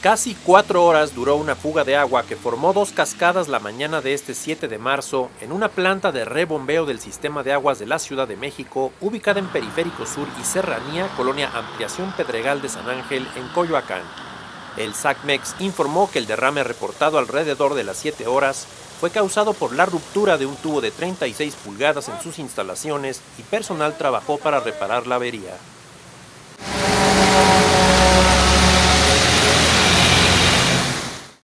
Casi 4 horas duró una fuga de agua que formó dos cascadas la mañana de este 7 de marzo en una planta de rebombeo del Sistema de Aguas de la Ciudad de México, ubicada en Periférico Sur y Serranía, Colonia Ampliación Pedregal de San Ángel, en Coyoacán. El SACMEX informó que el derrame reportado alrededor de las 7 horas fue causado por la ruptura de un tubo de 36 pulgadas en sus instalaciones y personal trabajó para reparar la avería.